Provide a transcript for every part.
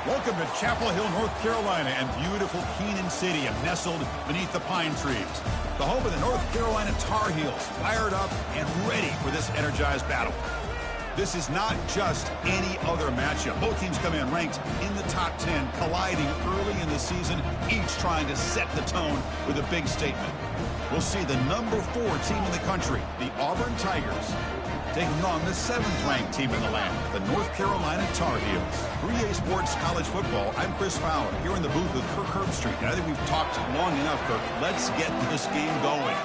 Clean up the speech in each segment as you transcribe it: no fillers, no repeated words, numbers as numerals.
Welcome to Chapel Hill, North Carolina, and beautiful Keenan Stadium, nestled beneath the pine trees. The home of the North Carolina Tar Heels, fired up and ready for this energized battle. This is not just any other matchup. Both teams come in ranked in the top 10, colliding early in the season, each trying to set the tone with a big statement. We'll see the number 4 team in the country, the Auburn Tigers, taking on the 7th-ranked team in the land, the North Carolina Tar Heels. 3A Sports College Football, I'm Chris Fowler, here in the booth with Kirk Herbstreit. And I think we've talked long enough, Kirk. Let's get this game going.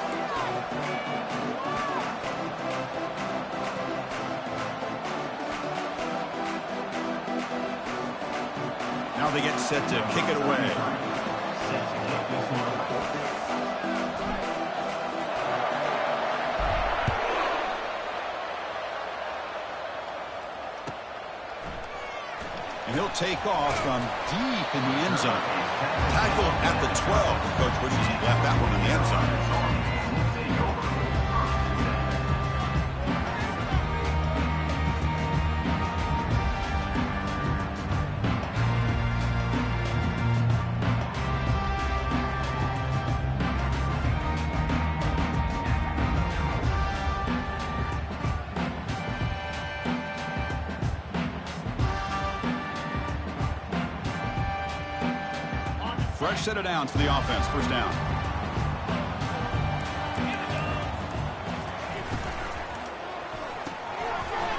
Now they get set to kick it away. And he'll take off from deep in the end zone. Tackled at the 12. And Coach wishes he left that one in the end zone. Fresh set of downs for the offense. First down.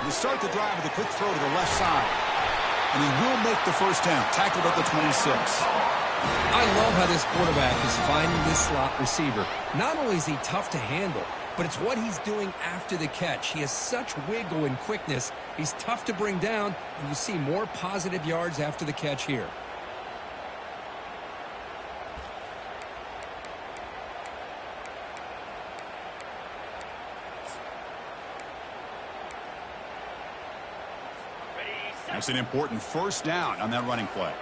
They start the drive with a quick throw to the left side. And he will make the first down. Tackled at the 26. I love how this quarterback is finding this slot receiver. Not only is he tough to handle, but it's what he's doing after the catch. He has such wiggle and quickness. He's tough to bring down, and you see more positive yards after the catch here. That's an important first down on that running play.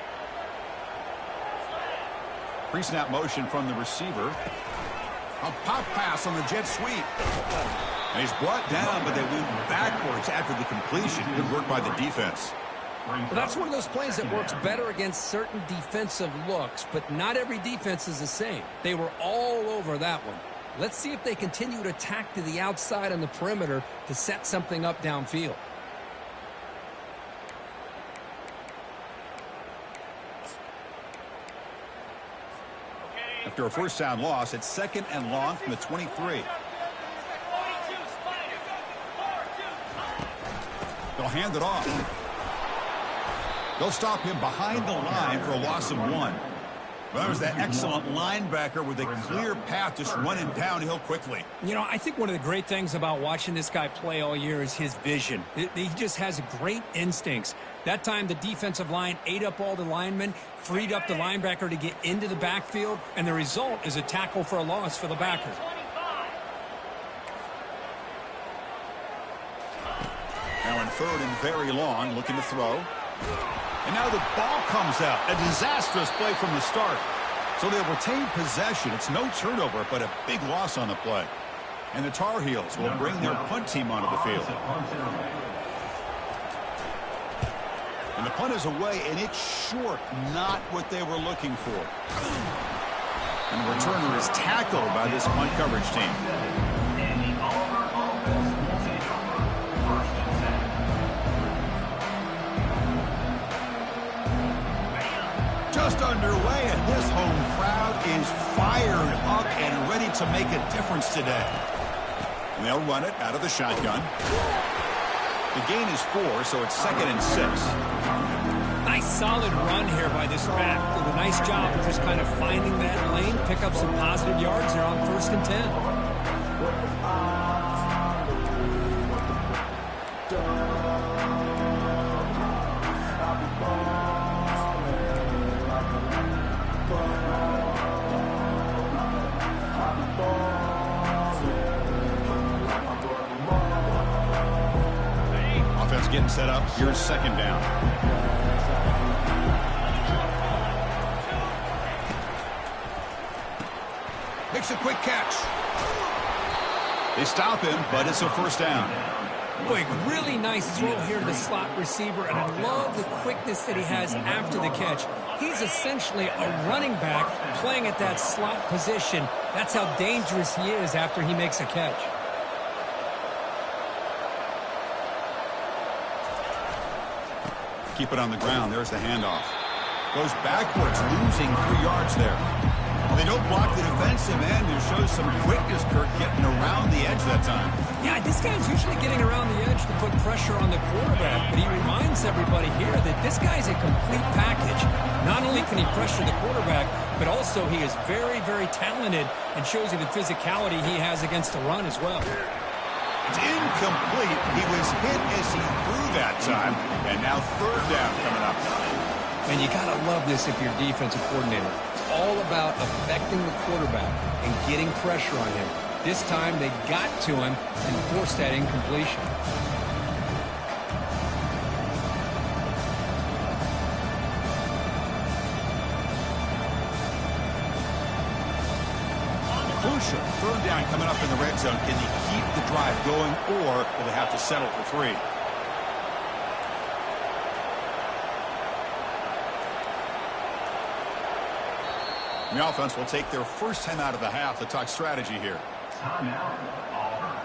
Pre-snap motion from the receiver. A pop pass on the jet sweep. And he's brought down, but they move backwards after the completion. Good work by the defense. Well, that's one of those plays that works better against certain defensive looks, but not every defense is the same. They were all over that one. Let's see if they continue to attack to the outside on the perimeter to set something up downfield. After a first down loss, it's second and long from the 23. They'll hand it off. They'll stop him behind the line for a loss of 1. Well, that was that excellent linebacker with a clear path just running downhill quickly. You know, I think one of the great things about watching this guy play all year is his vision. He just has great instincts. That time, the defensive line ate up all the linemen, freed up the linebacker to get into the backfield, and the result is a tackle for a loss for the backer. Now in third and very long, looking to throw. And now the ball comes out. A disastrous play from the start. So they'll retain possession. It's no turnover, but a big loss on the play. And the Tar Heels will bring their punt team onto the field. And the punt is away, and it's short, not what they were looking for. And the returner is tackled by this punt coverage team. Just underway, and this home crowd is fired up and ready to make a difference today. And they'll run it out of the shotgun. The gain is 4, so it's second and 6. Nice solid run here by this back. Did a nice job of just kind of finding that lane, pick up some positive yards there on 1st and 10. Offense getting set up. Here's second down. Makes a quick catch. They stop him, but it's a first down. Boy, really nice throw here to the slot receiver, and I love the quickness that he has after the catch. He's essentially a running back playing at that slot position. That's how dangerous he is after he makes a catch. Keep it on the ground. There's the handoff. Goes backwards, losing 3 yards there. They don't block the defensive end. It shows some quickness, Kirk, getting around the edge that time. Yeah, this guy's usually getting around the edge to put pressure on the quarterback, but he reminds everybody here that this guy's a complete package. Not only can he pressure the quarterback, but also he is very, very talented and shows you the physicality he has against the run as well. It's incomplete. He was hit as he threw that time, and now 3rd down coming up. And you got to love this if you're defensive coordinator. It's all about affecting the quarterback and getting pressure on him. This time they got to him and forced that incompletion. Crucial 3rd down coming up in the red zone. Can they keep the drive going, or will they have to settle for 3? The offense will take their first 10 out of the half to talk strategy here. Timeout, Auburn.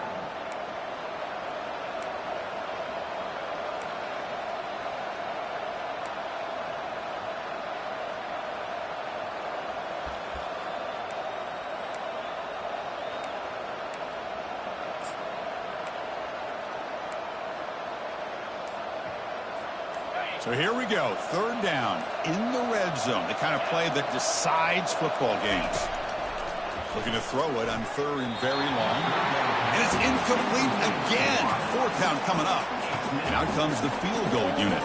So here we go, 3rd down in the red zone, the kind of play that decides football games. Looking to throw it on 3rd and very long. And it's incomplete again. 4th down coming up. And out comes the field goal unit.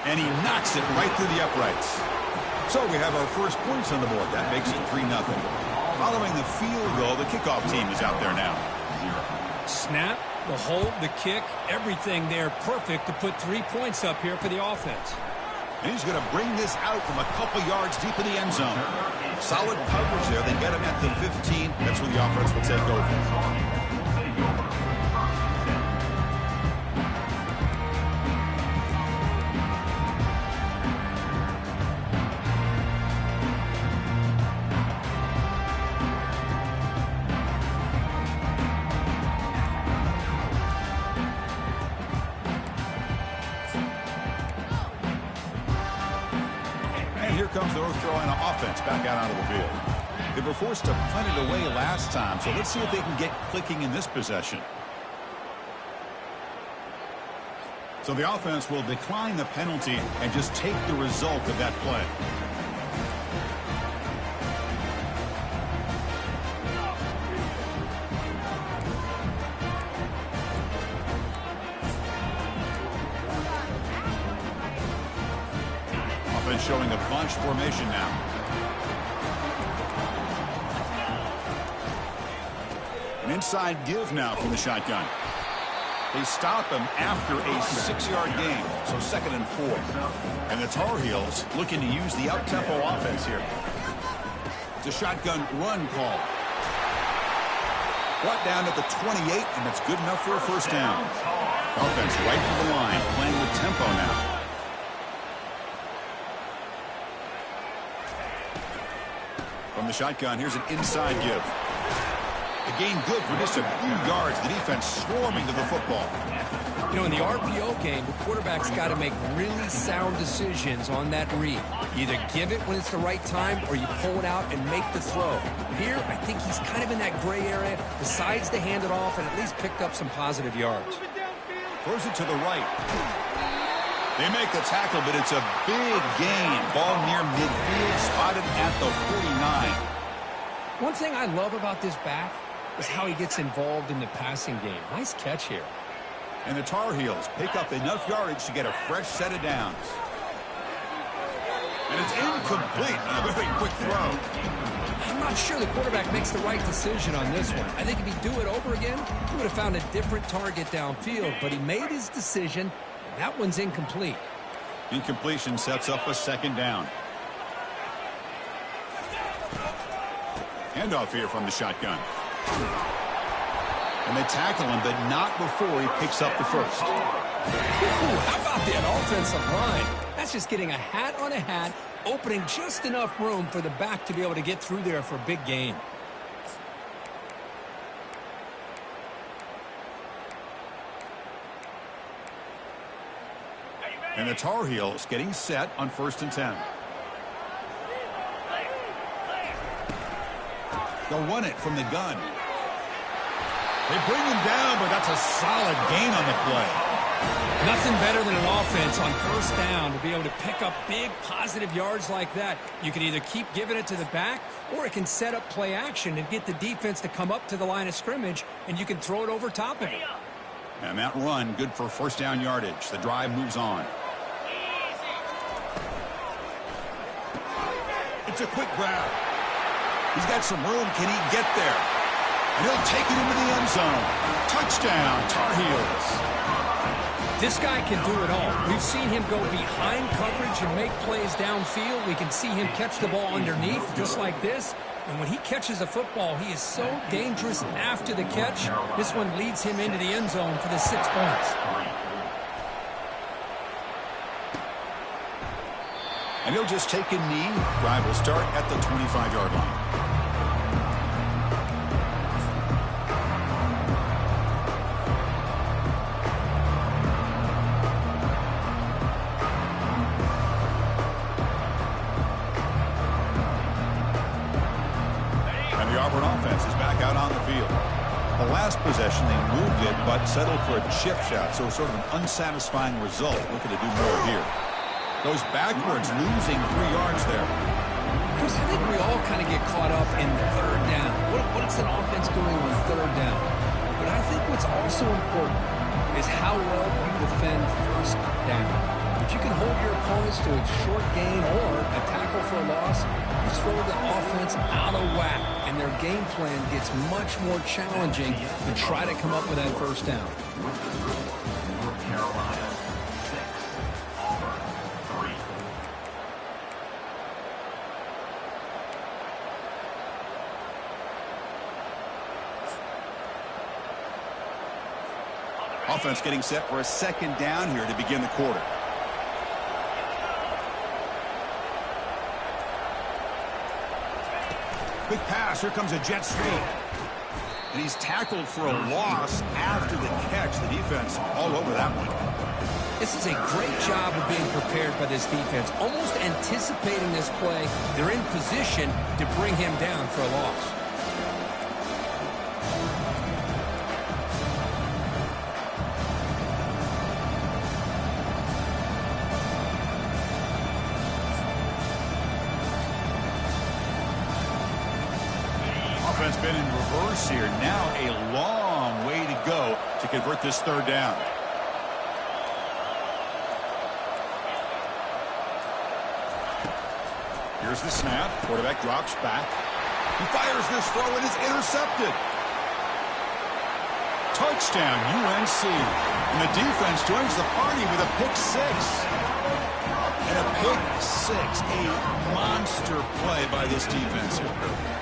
And he knocks it right through the uprights. So we have our first points on the board. That makes it 3-0. Following the field goal, the kickoff team is out there now. Snap, the hold, the kick, everything there perfect to put 3 points up here for the offense. And he's going to bring this out from a couple yards deep in the end zone. Solid coverage there. They get him at the 15. That's where the offense will take over. Comes the North Carolina offense back out onto the field. They were forced to punt it away last time, so let's see if they can get clicking in this possession. So the offense will decline the penalty and just take the result of that play. Showing a bunch formation now. An inside give now from the shotgun. They stop him after a 6-yard gain, so 2nd and 4. And the Tar Heels looking to use the up-tempo offense here. It's a shotgun run call. Brought down at the 28, and that's good enough for a first down. Offense right to the line, playing with tempo now. From the shotgun, here's an inside give. The gain good for just a few yards. The defense swarming to the football. You know, in the RPO game, the quarterback's got to make really sound decisions on that read. You either give it when it's the right time or you pull it out and make the throw. Here, I think he's kind of in that gray area, decides to hand it off and at least picked up some positive yards. Throws it to the right. They make the tackle, but it's a big gain. Ball near midfield, spotted at the 49. One thing I love about this back is how he gets involved in the passing game. Nice catch here. And the Tar Heels pick up enough yardage to get a fresh set of downs. And it's incomplete. A very quick throw. I'm not sure the quarterback makes the right decision on this one. I think if he'd do it over again, he would have found a different target downfield, but he made his decision. That one's incomplete. Incompletion sets up a second down. Handoff here from the shotgun. And they tackle him, but not before he picks up the first. Ooh, how about that offensive line? That's just getting a hat on a hat, opening just enough room for the back to be able to get through there for a big gain. And the Tar Heels getting set on 1st and 10. They'll run it from the gun. They bring him down, but that's a solid gain on the play. Nothing better than an offense on 1st down to be able to pick up big positive yards like that. You can either keep giving it to the back, or it can set up play action and get the defense to come up to the line of scrimmage, and you can throw it over top of it. And that run, good for 1st down yardage. The drive moves on. It's a quick grab. He's got some room. Can he get there? And he'll take it into the end zone. Touchdown, Tar Heels. This guy can do it all. We've seen him go behind coverage and make plays downfield. We can see him catch the ball underneath just like this. And when he catches a football, he is so dangerous after the catch. This one leads him into the end zone for the 6 points. And he'll just take a knee. Drive will start at the 25-yard line. And the Auburn offense is back out on the field. The last possession, they moved it, but settled for a chip shot, so sort of an unsatisfying result. Looking to do more here. Goes backwards, losing 3 yards there. Chris, I think we all kind of get caught up in 3rd down. What's an offense doing on 3rd down? But I think what's also important is how well you defend 1st down. If you can hold your opponents to a short gain or a tackle for a loss, you throw the offense out of whack, and their game plan gets much more challenging to try to come up with that 1st down. North Carolina 6, Auburn 3. Offense getting set for a second down here to begin the quarter. Quick pass. Here comes a jet sweep. And he's tackled for a loss after the catch. The defense all over that one. This is a great job of being prepared by this defense. Almost anticipating this play, they're in position to bring him down for a loss. Offense been in reverse here. Now a long way to go to convert this 3rd down. Here's the snap. Quarterback drops back. He fires this throw and is intercepted. Touchdown, UNC. And the defense joins the party with a pick 6. And a pick 6. A monster play by this defense here.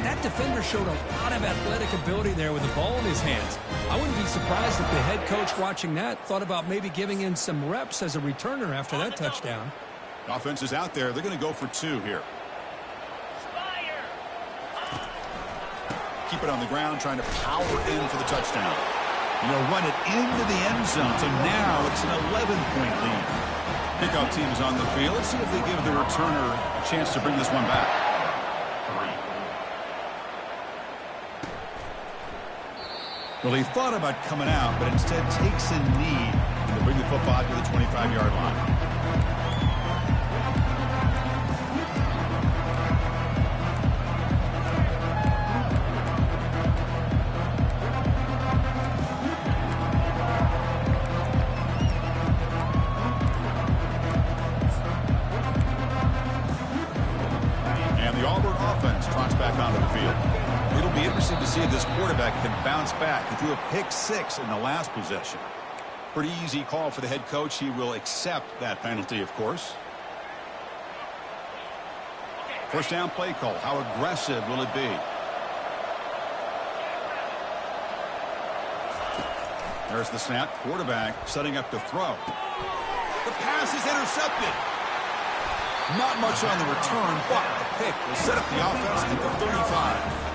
That defender showed a lot of athletic ability there with the ball in his hands. I wouldn't be surprised if the head coach watching that thought about maybe giving him some reps as a returner after that touchdown. Offense is out there. They're going to go for 2 here. Keep it on the ground, trying to power in for the touchdown. And they'll run it into the end zone. So now it's an 11-point lead. Kickoff team is on the field. Let's see if they give the returner a chance to bring this one back. Well, he thought about coming out, but instead takes a knee to bring the football to the 25-yard line. To see if this quarterback can bounce back. He threw a pick 6 in the last possession. Pretty easy call for the head coach. He will accept that penalty, of course. First down play call. How aggressive will it be? There's the snap. Quarterback setting up to throw. The pass is intercepted. Not much on the return, but the pick will set up the offense at the 35.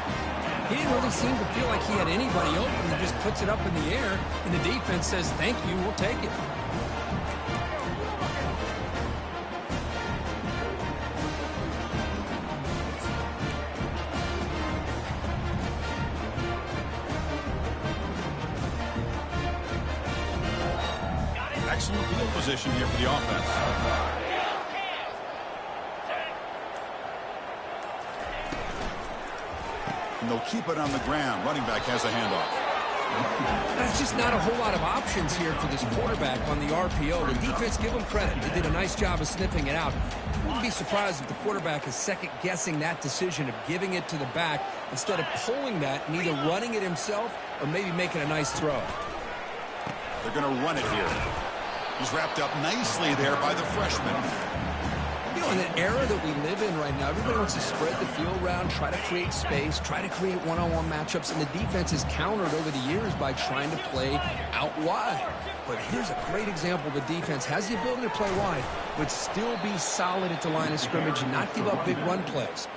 He didn't really seem to feel like he had anybody open. He just puts it up in the air, and the defense says, thank you, we'll take it. Excellent field position here for the offense. And they'll keep it on the ground. Running back has a handoff. There's just not a whole lot of options here for this quarterback on the RPO. The defense, give them credit. They did a nice job of sniffing it out. Wouldn't be surprised if the quarterback is second-guessing that decision of giving it to the back instead of pulling that and either running it himself or maybe making a nice throw. They're going to run it here. He's wrapped up nicely there by the freshman. You know, in the era that we live in right now, everybody wants to spread the field around, try to create space, try to create one-on-one matchups, and the defense has countered over the years by trying to play out wide. But here's a great example. The defense has the ability to play wide, but still be solid at the line of scrimmage and not give up big run plays.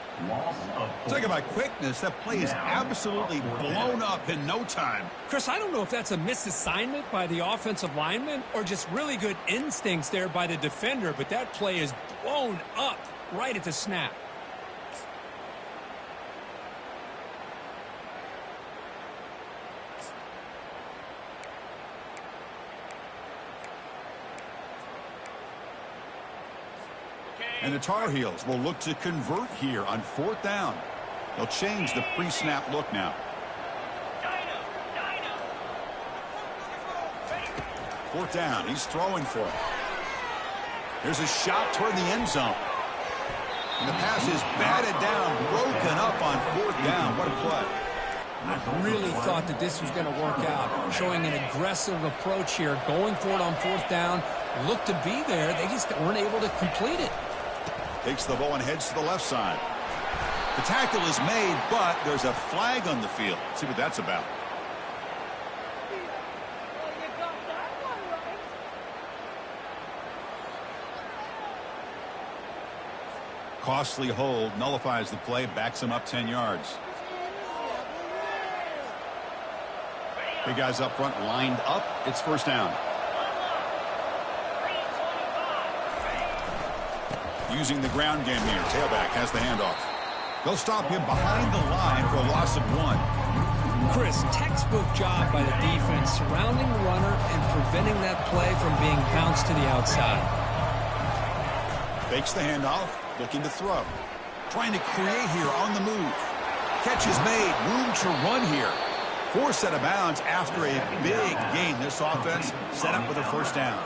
Talking about quickness, that play is absolutely blown up in no time. Chris, I don't know if that's a misassignment by the offensive lineman or just really good instincts there by the defender, but that play is blown up right at the snap. And the Tar Heels will look to convert here on fourth down. They'll change the pre-snap look now. Fourth down. He's throwing for it. There's a shot toward the end zone. And the pass is batted down, broken up on fourth down. What a play. I really thought that this was going to work out, showing an aggressive approach here, going for it on fourth down. Looked to be there. They just weren't able to complete it. Takes the ball and heads to the left side. The tackle is made, but there's a flag on the field. Let's see what that's about. Costly hold, nullifies the play, backs him up 10 yards. Big guys up front lined up. It's first down. Using the ground game here. Tailback has the handoff. They'll stop him behind the line for a loss of 1. Chris, textbook job by the defense surrounding the runner and preventing that play from being bounced to the outside. Fakes the handoff, looking to throw. Trying to create here on the move. Catch is made, room to run here. Forced out of bounds after a big gain. This offense set up with a first down.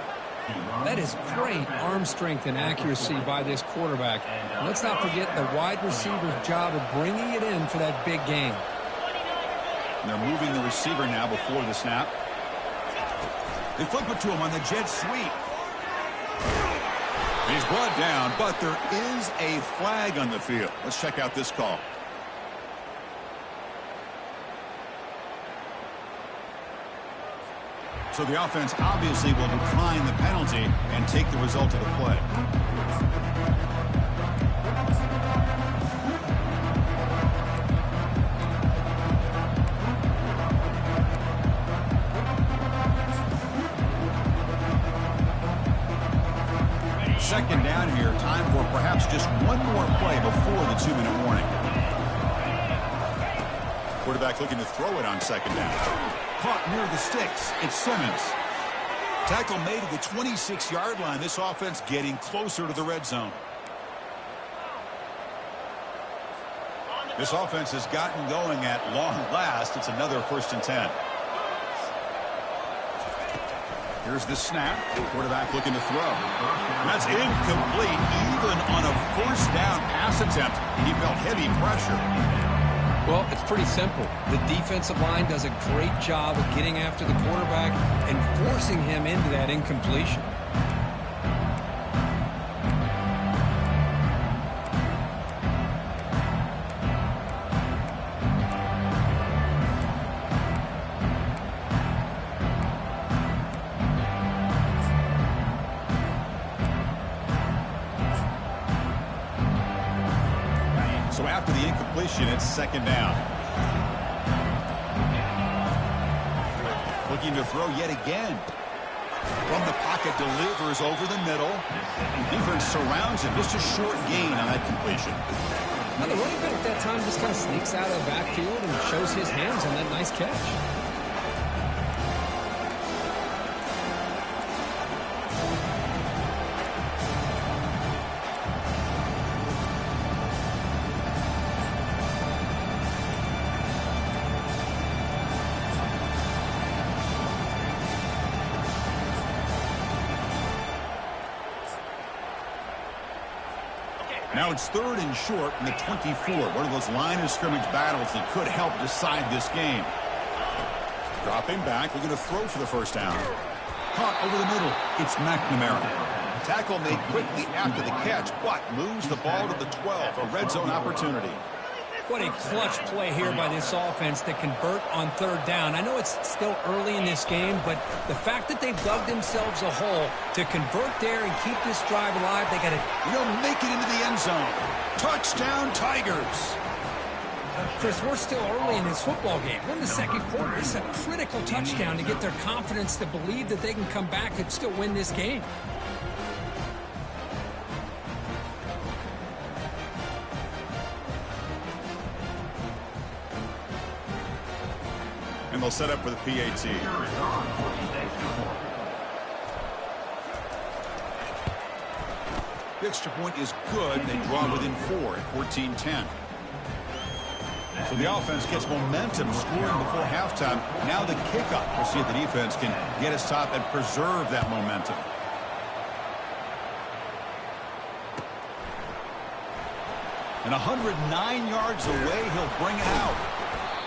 That is great arm strength and accuracy by this quarterback. And let's not forget the wide receiver's job of bringing it in for that big gain. And they're moving the receiver now before the snap. They flip it to him on the jet sweep. He's brought down, but there is a flag on the field. Let's check out this call. So the offense obviously will decline the penalty and take the result of the play. Second down here. Time for perhaps just one more play before the 2-minute warning. Quarterback looking to throw it on second down. Caught near the sticks. It's Simmons. Tackle made at the 26-yard line. This offense getting closer to the red zone. This offense has gotten going at long last. It's another 1st and 10. Here's the snap. Quarterback looking to throw. That's incomplete. Even on a first down pass attempt, he felt heavy pressure. Well, it's pretty simple. The defensive line does a great job of getting after the quarterback and forcing him into that incompletion. So after the incompletion, it's second down. Looking to throw yet again. From the pocket, delivers over the middle. Defense surrounds him. Just a short gain on that completion. Now, the running back at that time just kind of sneaks out of the backfield and shows his hands on that nice catch. Now it's third and short from the 24. One of those line of scrimmage battles that could help decide this game. Dropping back. We're going to throw for the first down. Caught over the middle. It's McNamara. Tackle made quickly after the catch, but moves the ball to the 12. A red zone opportunity. What a clutch play here by this offense to convert on third down. I know it's still early in this game, but the fact that they've dug themselves a hole to convert there and keep this drive alive, they got to, make it into the end zone. Touchdown, Tigers. Chris, we're still early in this football game. We're in the second quarter. It's a critical touchdown to get their confidence to believe that they can come back and still win this game. And they'll set up for the PAT. The extra point is good. They draw within 4 at 14-10. So the offense gets momentum scoring before halftime. Now the kickoff. We'll see if the defense can get a stop and preserve that momentum. And 109 yards away, he'll bring it out.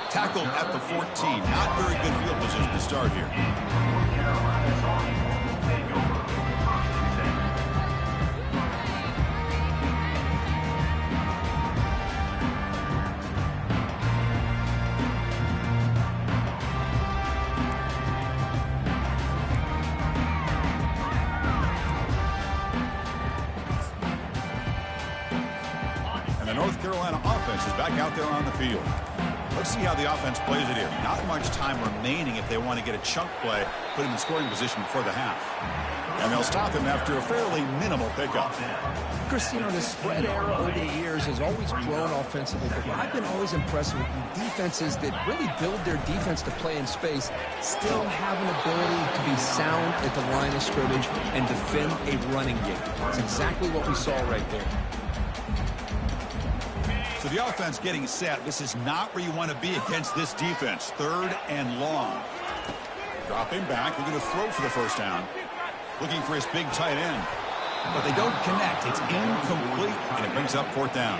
Tackled at the 14. Not very good field position to start here. And the North Carolina offense is back out there on the field. Let's see how the offense plays it here. Not much time remaining if they want to get a chunk play, put him in scoring position before the half. And they'll stop him after a fairly minimal pickup. Chris, the spread era over the years has always grown offensively, but I've been always impressed with defenses that really build their defense to play in space, still have an ability to be sound at the line of scrimmage and defend a running game. That's exactly what we saw right there. So the offense getting set. This is not where you want to be against this defense. Third and long. Dropping back. We're going to throw for the first down. Looking for his big tight end. But they don't connect. It's incomplete, and it brings up fourth down.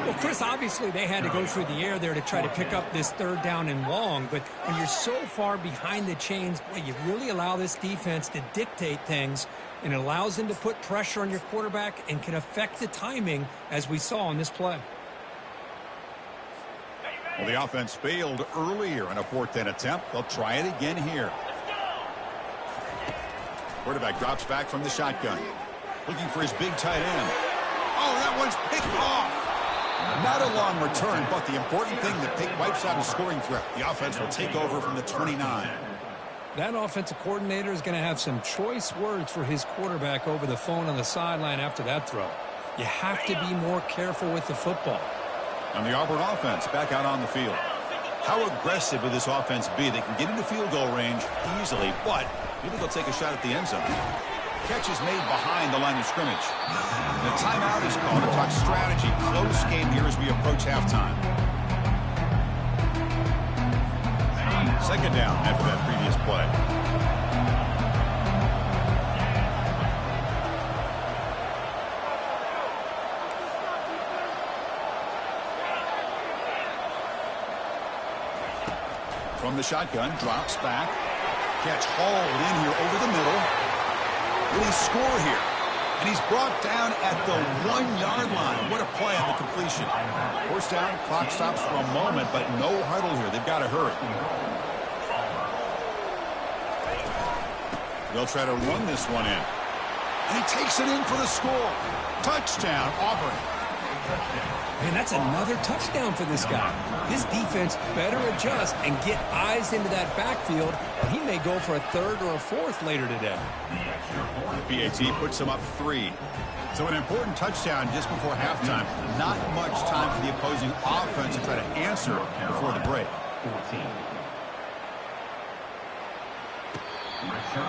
Well, Chris, obviously they had to go through the air there to try to pick up this third down and long. But when you're so far behind the chains, boy, you really allow this defense to dictate things. And it allows them to put pressure on your quarterback and can affect the timing, as we saw on this play. Well, the offense failed earlier in a fourth down attempt. They'll try it again here. Quarterback drops back from the shotgun. Looking for his big tight end. Oh, that one's picked off. Not a long return, but the important thing, the pick wipes out a scoring threat. The offense will take over from the 29. That offensive coordinator is going to have some choice words for his quarterback over the phone on the sideline after that throw. You have to be more careful with the football. And the Auburn offense back out on the field. How aggressive will this offense be? They can get into field goal range easily, but maybe they'll take a shot at the end zone. Catch is made behind the line of scrimmage. The timeout is called to talk strategy. Close game here as we approach halftime. Second down after that previous play. From the shotgun, drops back. Catch hauled in here over the middle. Will he score here? And he's brought down at the 1-yard line. What a play on the completion. First down, clock stops for a moment, but no huddle here. They've got to hurry. They'll try to run this one in. And he takes it in for the score. Touchdown, Auburn. Man, that's another touchdown for this guy. His defense better adjust and get eyes into that backfield. He may go for a third or a fourth later today. The PAT puts him up 3. So an important touchdown just before halftime. Not much time for the opposing offense to try to answer before the break. 14. Return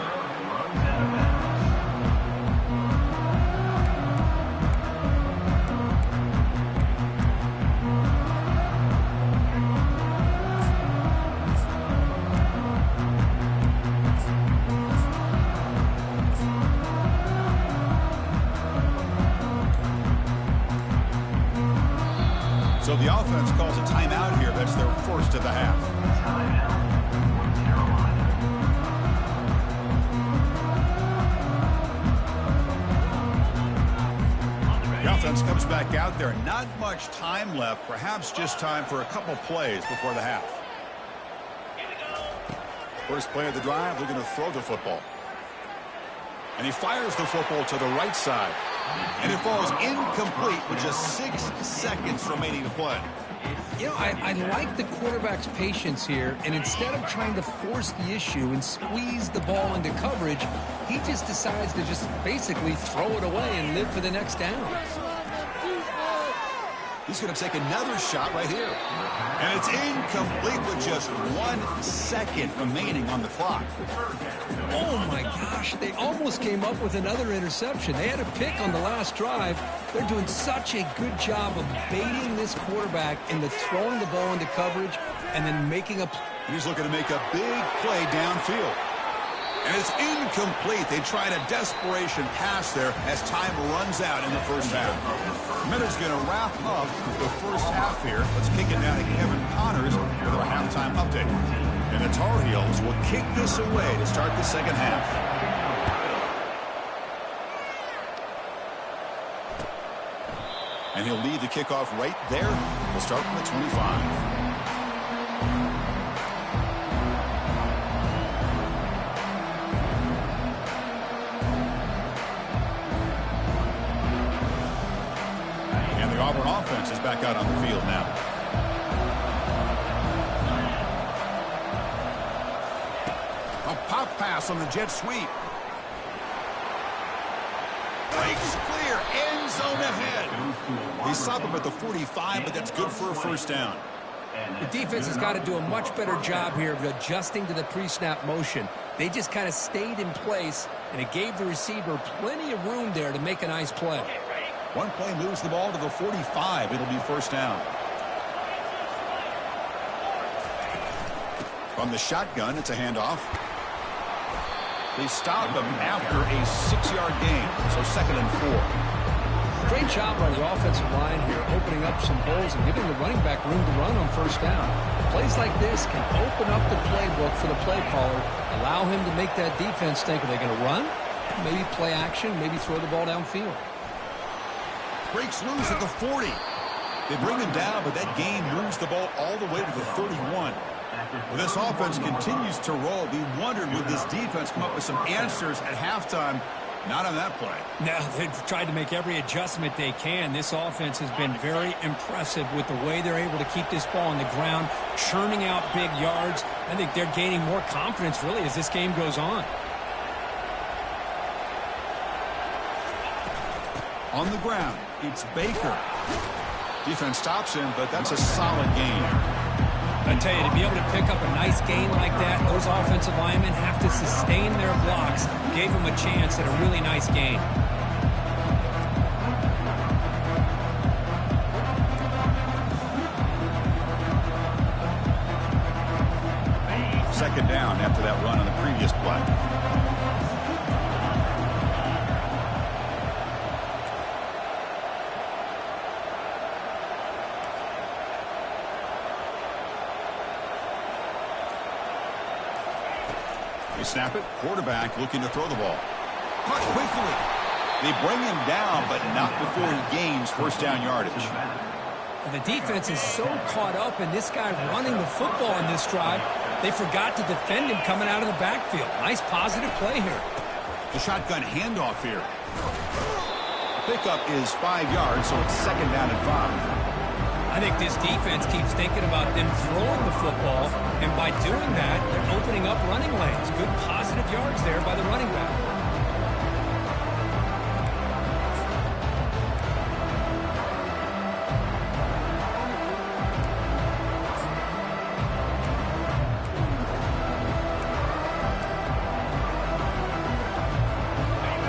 runs out of bounds. So the offense calls a timeout here. That's their first of the half. Timeout, North Carolina. The offense comes back out there. Not much time left. Perhaps just time for a couple plays before the half. First play of the drive, they're going to throw the football. And he fires the football to the right side. And it falls incomplete with just 6 seconds remaining to play. You know, I like the quarterback's patience here, and instead of trying to force the issue and squeeze the ball into coverage, he just decides to just basically throw it away and live for the next down. He's going to take another shot right here. And it's incomplete with just 1 second remaining on the clock. Oh, my gosh. They almost came up with another interception. They had a pick on the last drive. They're doing such a good job of baiting this quarterback into throwing the ball into coverage and then making a... He's looking to make a big play downfield. And it's incomplete. They tried a desperation pass there as time runs out in the first half. Minut's going to wrap up the first half here. Let's kick it down to Kevin Connors with our halftime update. And the Tar Heels will kick this away to start the second half. And he'll lead the kickoff right there. We'll start from the 25. The Auburn offense is back out on the field now. A pop pass on the jet sweep. Breaks clear. End zone ahead. They stop him at the 45, but that's good for a first down. The defense has got to do a much better job here of adjusting to the pre-snap motion. They just kind of stayed in place, and it gave the receiver plenty of room there to make a nice play. One play moves the ball to the 45. It'll be first down. From the shotgun, it's a handoff. They stop him after a 6-yard gain, so 2nd and 4. Great job by the offensive line here, opening up some holes and giving the running back room to run on first down. Plays like this can open up the playbook for the play caller, allow him to make that defense think, are they going to run? Maybe play action, maybe throw the ball downfield. Breaks loose at the 40. They bring him down, but that gain moves the ball all the way to the 31. Well, this offense continues to roll. We wondered, would this defense come up with some answers at halftime? Not on that play. No, they've tried to make every adjustment they can. This offense has been very impressive with the way they're able to keep this ball on the ground, churning out big yards. I think they're gaining more confidence, really, as this game goes on. On the ground, it's Baker. Defense stops him, but that's a solid gain. I tell you, to be able to pick up a nice gain like that, those offensive linemen have to sustain their blocks. Gave them a chance at a really nice gain. Second down after that run on the previous play. They snap it. Quarterback looking to throw the ball. Caught quickly. They bring him down, but not before he gains first down yardage. The defense is so caught up in this guy running the football in this drive, they forgot to defend him coming out of the backfield. Nice positive play here. The shotgun handoff here. Pickup is 5 yards, so it's second down and 5. I think this defense keeps thinking about them throwing the football, and by doing that, they're opening up running lanes. Good positive yards there by the running back.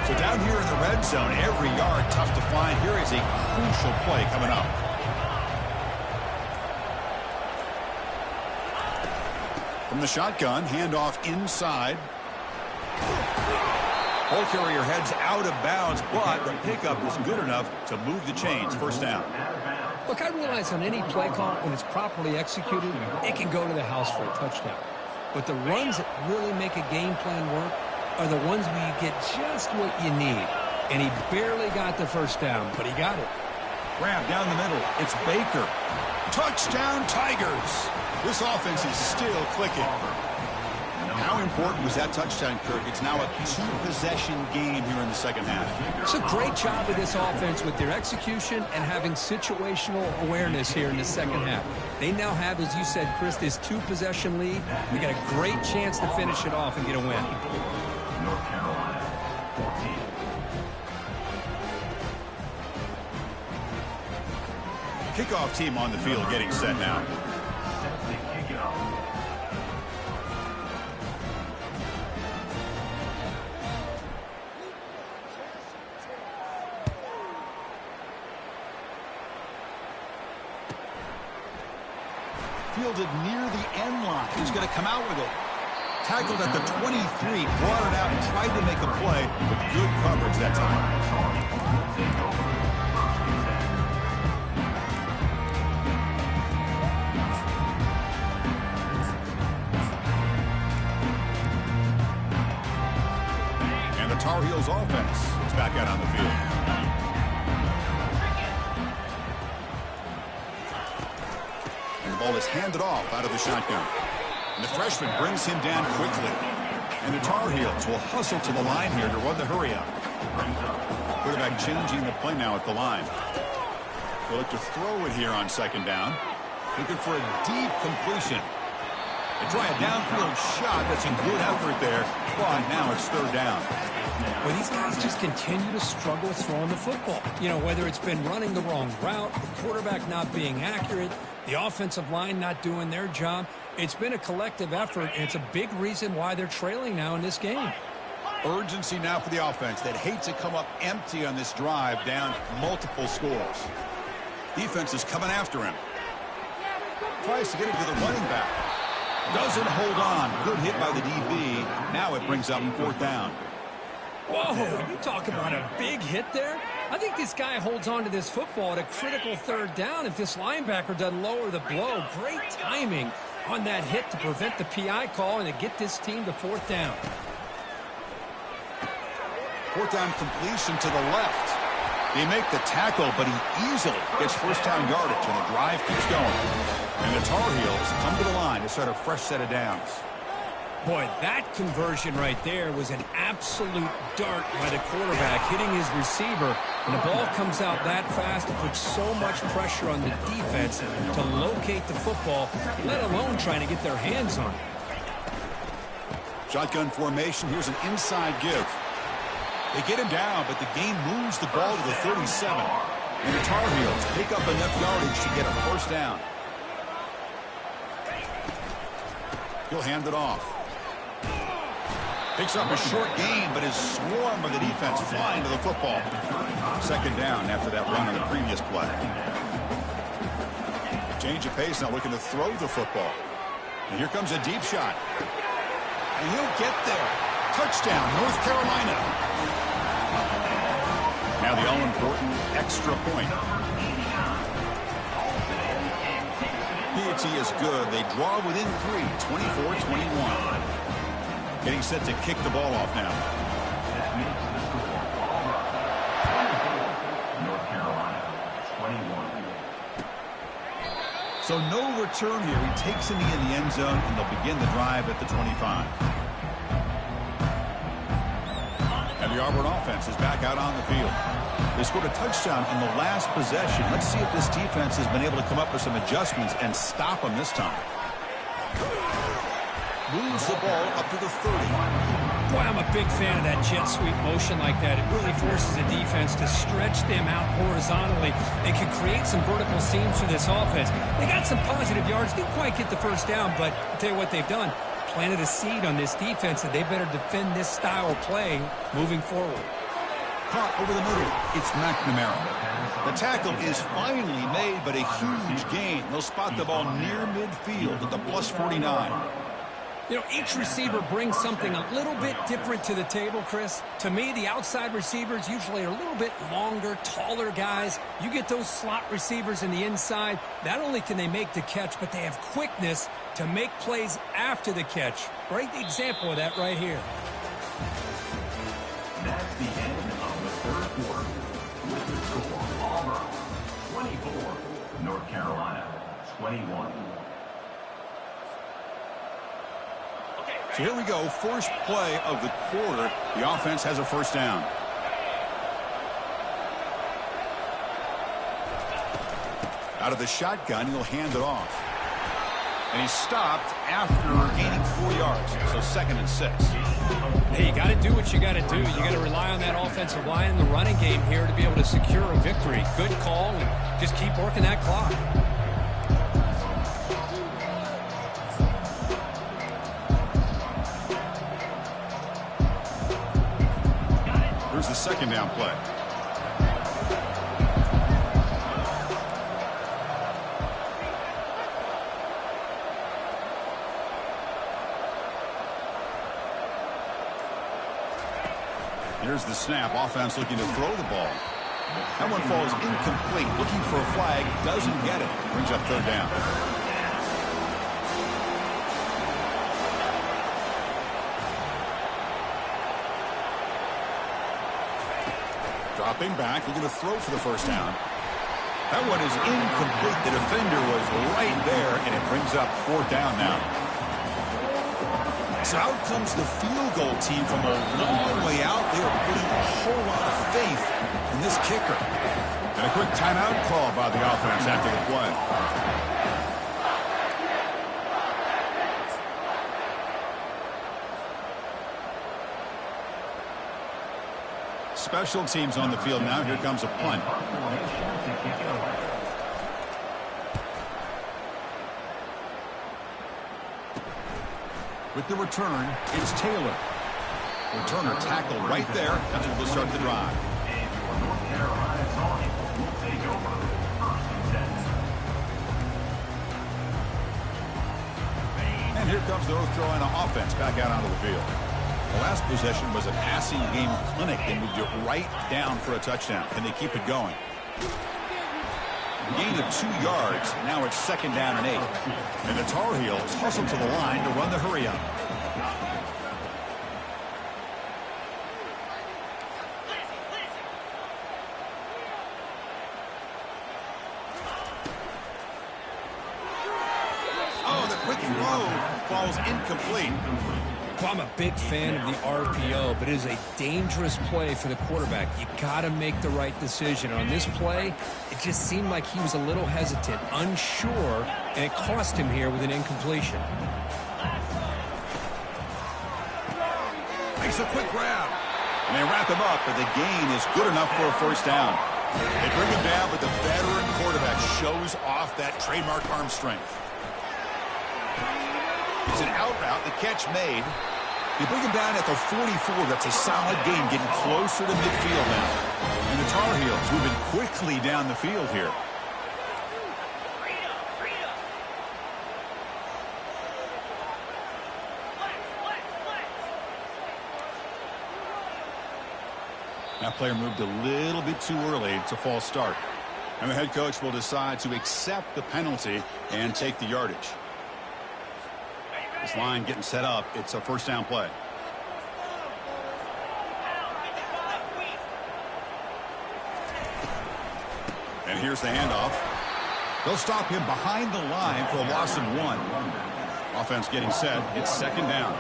So down here in the red zone, every yard tough to find. Here is a crucial play coming up. From the shotgun, handoff inside. Ball carrier heads out of bounds, but the pickup is good enough to move the chains. First down. Look, I realize on any play call, when it's properly executed, it can go to the house for a touchdown. But the runs that really make a game plan work are the ones where you get just what you need. And he barely got the first down, but he got it. Grab down the middle. It's Baker. Touchdown, Tigers. This offense is still clicking. How important was that touchdown, Kirk? It's now a 2-possession game here in the second half. It's a great job of this offense with their execution and having situational awareness here in the second half. They now have, as you said, Chris, this 2-possession lead. They got a great chance to finish it off and get a win. North Carolina, 14. Kickoff team on the field getting set now. Set to kick off. Fielded near the end line. He's going to come out with it. Tackled at the 23, brought it out and tried to make a play with good coverage that time. Take over. And the Tar Heels offense is back out on the field. And the ball is handed off out of the shotgun. And the freshman brings him down quickly. And the Tar Heels will hustle to the line here to run the hurry up. Quarterback changing the play now at the line. They'll look to throw it here on second down. Looking for a deep completion. They try a downfield shot. That's a good effort there. But now it's third down. Well, these guys just continue to struggle throwing the football. You know, whether it's been running the wrong route, the quarterback not being accurate, the offensive line not doing their job. It's been a collective effort, and it's a big reason why they're trailing now in this game. Urgency now for the offense that hates to come up empty on this drive, down multiple scores. Defense is coming after him. Tries to get it to the running back. Doesn't hold on. Good hit by the DB. Now it brings up fourth down. Whoa, you talk about a big hit there. I think this guy holds on to this football at a critical third down if this linebacker doesn't lower the blow. Great timing on that hit to prevent the PI call and to get this team to fourth down. Fourth down completion to the left. They make the tackle, but he easily gets first down yardage, and the drive keeps going. And the Tar Heels come to the line to start a fresh set of downs. Boy, that conversion right there was an absolute dart by the quarterback hitting his receiver. And the ball comes out that fast. It puts so much pressure on the defense to locate the football, let alone trying to get their hands on it. Shotgun formation. Here's an inside give. They get him down, but the game moves the ball to the 37. And the Tar Heels pick up enough yardage to get a first down. He'll hand it off. Picks up a short gain, but is swarmed by the defense flying to the football. Second down after that run on the previous play. Change of pace now, looking to throw the football. And here comes a deep shot. And he'll get there. Touchdown, North Carolina. Now the all-important extra point. P.A.T. is good. They draw within 3, 24-21. Getting set to kick the ball off now. That makes the score North Carolina 21. So no return here. He takes in the end zone, and they'll begin the drive at the 25. And the Auburn offense is back out on the field. They scored a touchdown on the last possession. Let's see if this defense has been able to come up with some adjustments and stop them this time. Moves the ball up to the 30. Boy, I'm a big fan of that jet sweep motion like that. It really forces the defense to stretch them out horizontally and can create some vertical seams for this offense. They got some positive yards. Didn't quite get the first down, but I'll tell you what they've done. Planted a seed on this defense, and they better defend this style of play moving forward. Caught over the middle. It's McNamara. The tackle is finally made, but a huge gain. They'll spot the ball near midfield at the plus 49. You know, each receiver brings something a little bit different to the table, Chris. To me, the outside receivers usually are a little bit longer, taller guys. You get those slot receivers in the inside, not only can they make the catch, but they have quickness to make plays after the catch. Great example of that right here. That's the end of the third quarter. With the score, Auburn 24, North Carolina 21. So here we go, first play of the quarter. The offense has a first down. Out of the shotgun, he'll hand it off. And he's stopped after gaining 4 yards. So 2nd and 6. Hey, you got to do what you got to do. You got to rely on that offensive line in the running game here to be able to secure a victory. Good call, and just keep working that clock. Here's the second down play. Here's the snap. Offense looking to throw the ball. That one falls incomplete. Looking for a flag. Doesn't get it. Brings up third down. Dropping back, looking to throw for the first down. That one is incomplete. The defender was right there, and it brings up fourth down now. So out comes the field goal team from a long way out. They are putting a whole lot of faith in this kicker. And a quick timeout call by the offense after the play. Special teams on the field now. Here comes a punt. With the return, it's Taylor. Returner tackled right there. That's what will start the drive. And your North Carolina Tar will take over 1st and 10. And here comes the North Carolina offense back out onto the field. The last possession was a passing game clinic. They moved it right down for a touchdown. Can they keep it going? Gain of 2 yards. Now it's 2nd down and 8. And the Tar Heels hustle to the line to run the hurry up. Oh, the quick throw falls incomplete. Well, I'm a big fan of the RPO, but it is a dangerous play for the quarterback. You got to make the right decision. On this play, it just seemed like he was a little hesitant, unsure, and it cost him here with an incompletion. Makes a quick grab. And they wrap him up, but the gain is good enough for a first down. They bring him down, but the veteran quarterback shows off that trademark arm strength. It's an out route, the catch made. You bring him down at the 44. That's a solid gain, getting closer to midfield now. And the Tar Heels moving quickly down the field here. That player moved a little bit too early. It's a false start. And the head coach will decide to accept the penalty and take the yardage. This line getting set up. It's a first down play. And here's the handoff. They'll stop him behind the line for a loss of 1. Offense getting set. It's second down.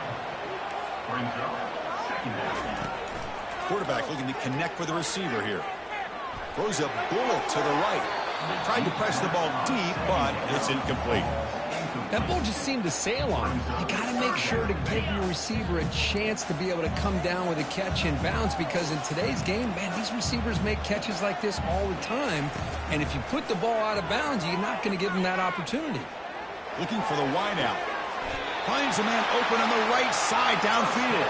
Quarterback looking to connect with the receiver here. Throws a bullet to the right. Tried to press the ball deep, but it's incomplete. That ball just seemed to sail on him. You got to make sure to give your receiver a chance to be able to come down with a catch in bounds, because in today's game, man, these receivers make catches like this all the time. And if you put the ball out of bounds, you're not going to give them that opportunity. Looking for the wide out. Finds a man open on the right side downfield.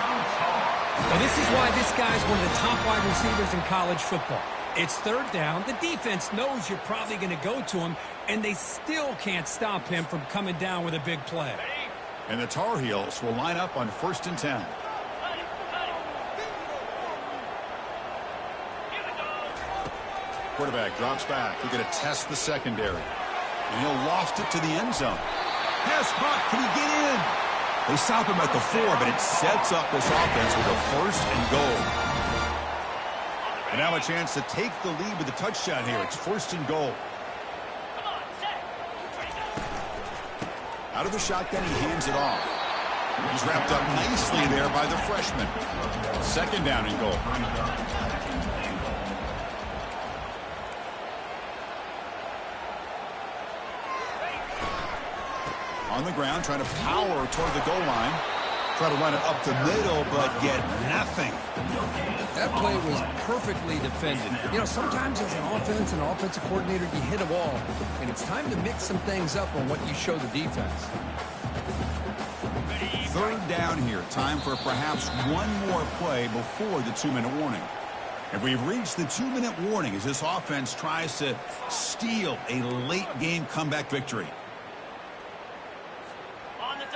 Well, this is why this guy's one of the top wide receivers in college football. It's third down. The defense knows you're probably going to go to him, and they still can't stop him from coming down with a big play. And the Tar Heels will line up on 1st and 10. Quarterback drops back. We're going to test the secondary. And he'll loft it to the end zone. Pass caught. Can he get in? They stop him at the 4, but it sets up this offense with a 1st and goal. And now a chance to take the lead with a touchdown here. It's 1st and goal. Out of the shotgun, he hands it off. He's wrapped up nicely there by the freshman. Second down and goal. On the ground, trying to power toward the goal line. Try to run it up the middle, but get nothing. That play was perfectly defended. You know, sometimes as an offensive coordinator, you hit a wall, and it's time to mix some things up on what you show the defense. Third down here. Time for perhaps one more play before the 2-minute warning. And we've reached the 2-minute warning as this offense tries to steal a late-game comeback victory.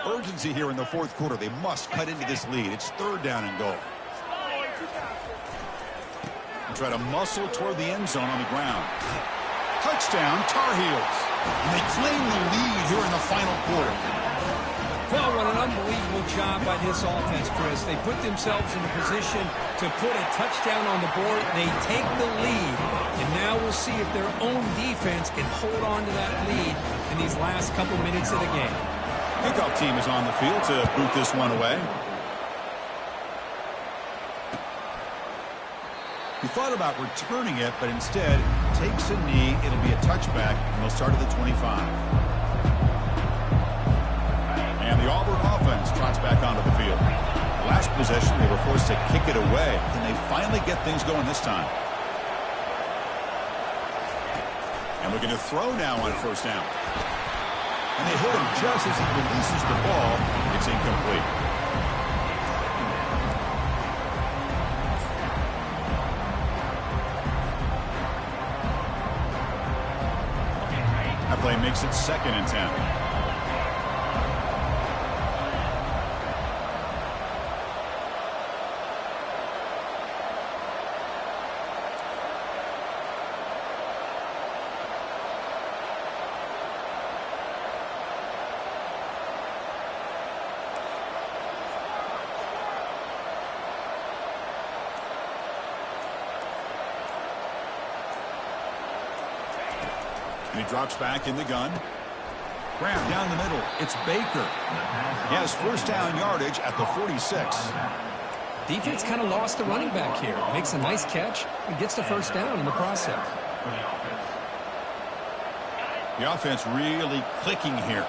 Urgency here in the 4th quarter. They must cut into this lead. It's third down and goal. And try to muscle toward the end zone on the ground. Touchdown, Tar Heels. And they claim the lead here in the final quarter. Well, what an unbelievable job by this offense, Chris. They put themselves in a position to put a touchdown on the board. They take the lead. And now we'll see if their own defense can hold on to that lead in these last couple minutes of the game. Kickoff team is on the field to boot this one away. He thought about returning it, but instead takes a knee. It'll be a touchback, and they'll start at the 25. And the Auburn offense trots back onto the field. The last possession, they were forced to kick it away. Can they finally get things going this time? And we're going to throw now on 1st down. And they hit him just as he releases the ball. It's incomplete. That play makes it 2nd and 10. And he drops back in the gun. Graham down the middle. It's Baker. He has 1st down yardage at the 46. Defense kind of lost the running back here. Makes a nice catch and gets the 1st down in the process. The offense really clicking here.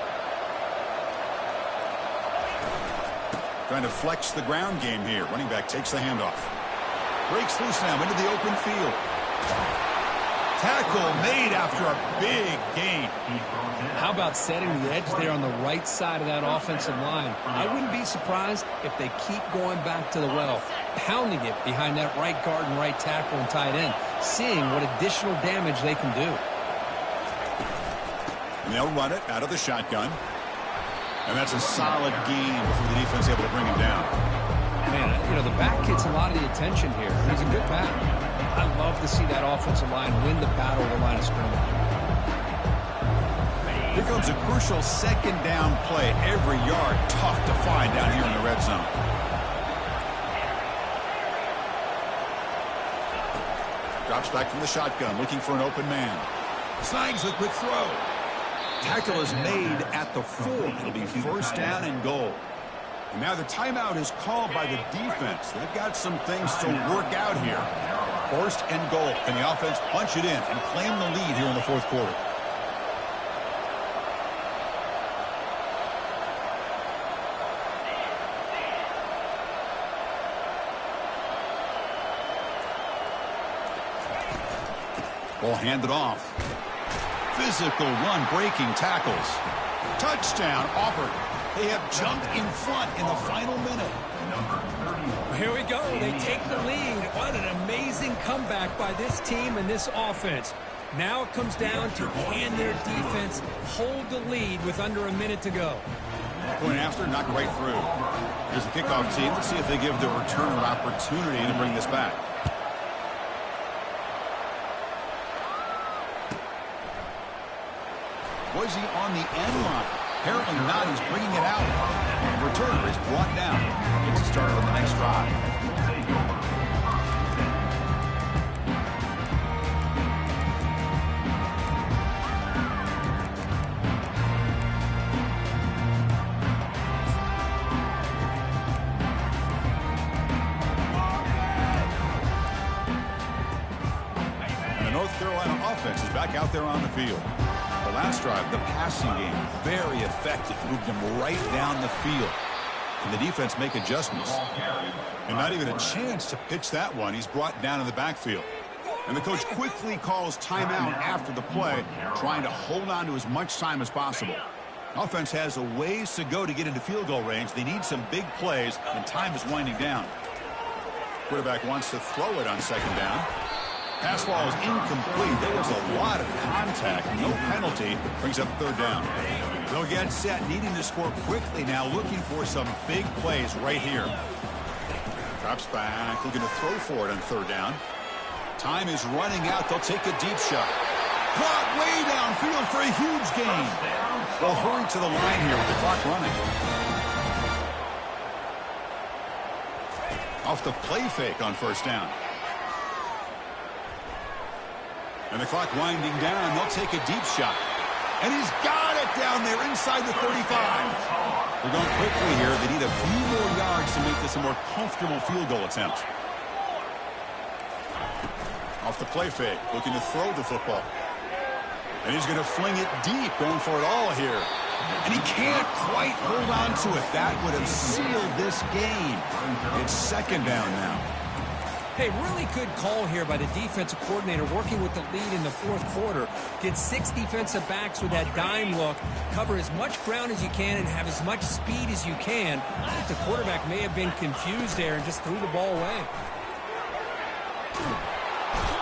Trying to flex the ground game here. Running back takes the handoff. Breaks loose now into the open field. Tackle made after a big gain. How about setting the edge there on the right side of that offensive line? I wouldn't be surprised if they keep going back to the well, pounding it behind that right guard and right tackle and tight end, seeing what additional damage they can do. And they'll run it out of the shotgun. And that's a solid gain before the defense able to bring him down. Man, you know, the back gets a lot of the attention here. He's a good back. I love to see that offensive line win the battle of the line of scrimmage. Here comes a crucial 2nd down play. Every yard tough to find down here in the red zone. Drops back from the shotgun, looking for an open man. Signs the quick throw. Tackle is made at the 4. It'll be first down and goal. And now the timeout is called by the defense. They've got some things to work out here. First and goal. Can the offense punch it in and claim the lead here in the fourth quarter? Ball handed off. Physical run, breaking tackles. Touchdown, Auburn. They have jumped in front in the final minute. Here we go. They take the lead. What an amazing comeback by this team and this offense. Now it comes down to can their defense hold the lead with under a minute to go. Going after, knocked right through. Here's the kickoff team. Let's see if they give the returner an opportunity to bring this back. Was he on the end line? Apparently not. He's bringing it out. Returner is brought down. Gets it started on the next drive. And the North Carolina offense is back out there on the field. The last drive, the passing game, very effective. Moved him right down the field. Can the defense make adjustments? And not even a chance to pitch that one. He's brought down in the backfield. And the coach quickly calls timeout after the play, trying to hold on to as much time as possible. Offense has a ways to go to get into field goal range. They need some big plays, and time is winding down. Quarterback wants to throw it on second down. Pass ball is incomplete. There was a lot of contact. No penalty. Brings up third down. They'll get set, needing to score quickly now, looking for some big plays right here. Drops back, looking to throw for it on third down. Time is running out. They'll take a deep shot. Caught way downfield for a huge gain. They'll hurry to the line here with the clock running. Off the play fake on first down. And the clock winding down. They'll take a deep shot. And he's got it down there inside the 35. They're going quickly here. They need a few more yards to make this a more comfortable field goal attempt. Off the play fake, looking to throw the football. And he's going to fling it deep, going for it all here. And he can't quite hold on to it. That would have sealed this game. It's second down now. Hey, really good call here by the defensive coordinator working with the lead in the fourth quarter. Get 6 defensive backs with that dime look. Cover as much ground as you can and have as much speed as you can. I think the quarterback may have been confused there and just threw the ball away.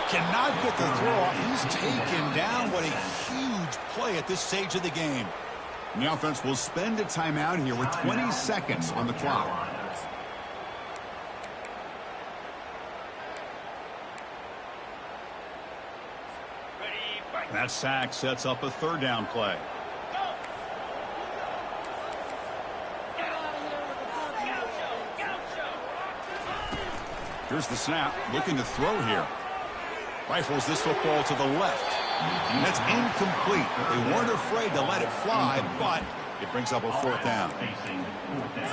Cannot get the throw off. He's taken down. What a huge play at this stage of the game. And the offense will spend a timeout here with 20 seconds on the clock. That sack sets up a third down play. Here's the snap, looking to throw here. Rifles this football to the left. And that's incomplete. They weren't afraid to let it fly, but it brings up a fourth down.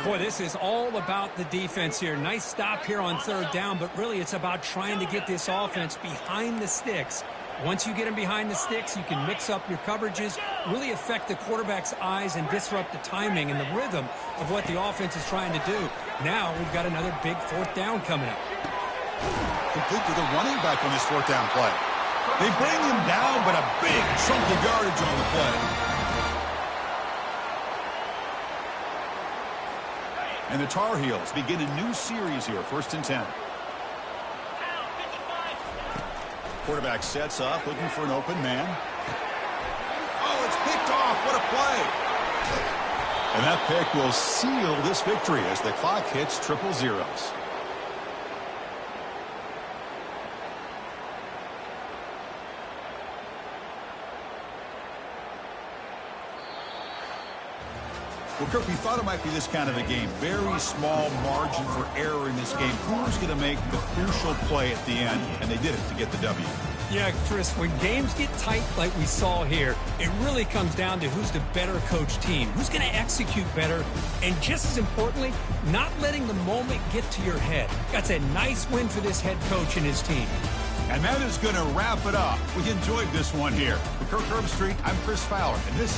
Boy, this is all about the defense here. Nice stop here on third down, but really it's about trying to get this offense behind the sticks. Once you get them behind the sticks, you can mix up your coverages, really affect the quarterback's eyes and disrupt the timing and the rhythm of what the offense is trying to do. Now we've got another big fourth down coming up. Complete to the running back on this fourth down play. They bring him down, but a big chunk of yardage on the play. And the Tar Heels begin a new series here, 1st and 10. Quarterback sets up, looking for an open man. Oh, it's picked off. What a play. And that pick will seal this victory as the clock hits triple zeros. Well, Kirk, we thought it might be this kind of a game. Very small margin for error in this game. Who was going to make the crucial play at the end? And they did it to get the W. Yeah, Chris, when games get tight like we saw here, it really comes down to who's the better coach team, who's going to execute better, and just as importantly, not letting the moment get to your head. That's a nice win for this head coach and his team. And that is going to wrap it up. We enjoyed this one here. For Kirk Herbstreit, I'm Chris Fowler, and this is